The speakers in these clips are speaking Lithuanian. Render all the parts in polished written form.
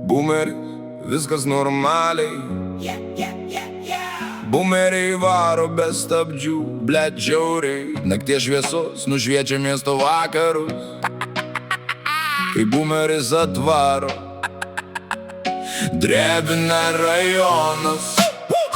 Bumeri, viskas normaliai. Bumeriai varo be stabdžių, blet žiauriai. Nakties šviesos nušviečia miesto vakarus. Kai bumeris atvaro, drebina rajonas.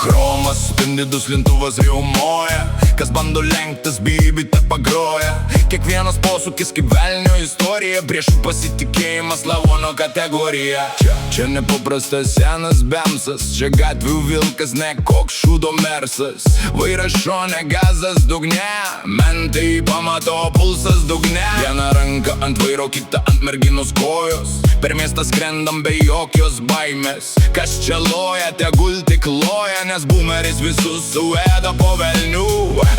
Chromas spindi, duslintuvas riaumoja. Kas bando lenktis, bibi te pagroja. Kiekvienas posūkis kaip velnio istorija. Prieš pasitikėjimas lavono kategorija. Čia nepaprastas senas bemsas. Čia gatvių vilkas, ne koks šūdo mersas. Vairas šone, gazas dugne. Mentai pamato, pulsas dugne. Viena ranka ant vairo, kita ant merginos kojos. Per miestą skrendam be jokios baimės. Kas čia loja, tegul tik loja. Nes bumeris visus suėda po velnių.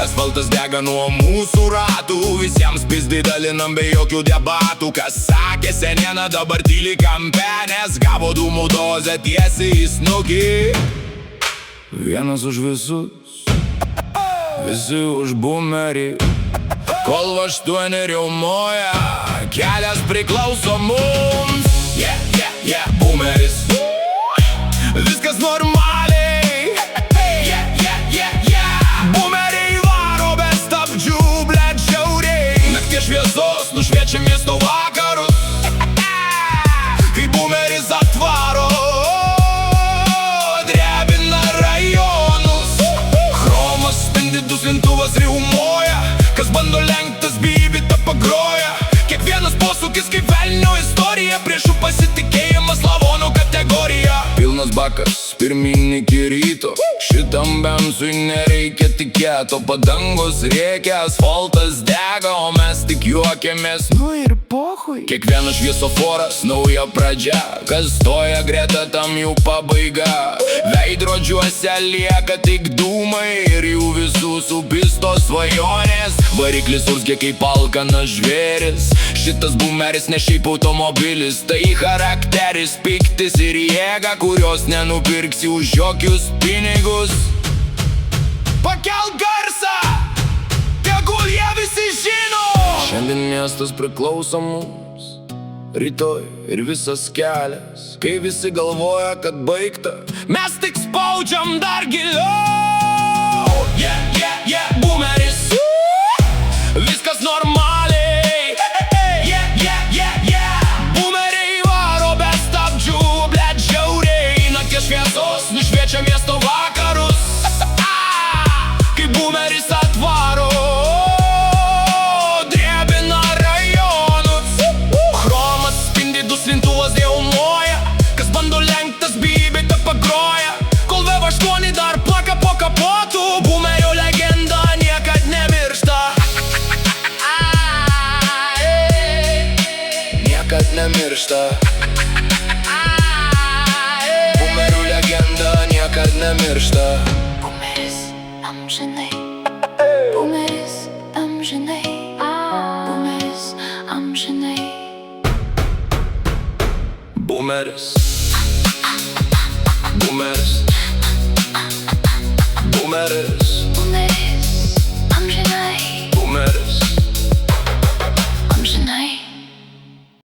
Asfaltas dega nuo mūsų ratų. Visiems pizdai dalinam be jokių debatų. Kas sakė seniena, dabar tyli kampe. Nes gavo dūmų dozę tiesiai į snukį. Vienas už visus, visi už bumerį. Kol aštuoni riaumoja, kelias priklauso mums. Bumeris, viskas normaliai. Bumeriai varo be stabdžių, blet žiauriai. Nakties šviesos nušviečia miesto vakarus. Kai bumeris atvaro, drebina rajonus. Chromas spindi, duslintuvas riaumoja. Kas bando lenktis, bibi te pagroja. Kiekvienas posūkis kaip velnio istorija. Priešų pasitikėjimas lavono kategorija. Pilnas bakas, pirmin iki ryto. Šitam bemsui nereikia tikėto. Padangos rėkia, asfaltas dega, o mes tik juokiamės. Nu ir pohui. Kiekvienas šviesoforas, nauja pradžia. Kas stoja greta, tam jų pabaiga. Veidrodžiuose lieka tik dūmai. Ir jų visų supistos svajonės. Variklis urzgia kaip alkanas žvėris. Šitas bumeris ne šiaip automobilis. Tai charakteris, piktis ir jėga, kurios nenupirksi už jokius pinigus. Pakelk garsą, tegul jie visi žino. Šiandien miestas priklauso mums. Rytoj ir visas kelias. Kai visi galvoja, kad baigta, mes tik spaudžiam dar giliau. Bumeris, viskas normaliai. Bumeriai varo be stabdžių, blet žiauriai. Nakties šviesos nušviečia miesto vakarus. Kai bumeris atvaro, drebina rajonus. Chromas spindi, duslintuvas riaumoja. Kas bando lenktis, bibi te pagroja. Kol V8 dar plaka po kapotų, bumerio legenda niekad nemiršta. Niekad nemiršta. Bumerių legenda niekad nemiršta. Bumeris amžinai. Bumeris amžinai. Bumeris amžinai. Bumeris. Bumeris. Bumeris. Bumeris amžinai. Bumeris.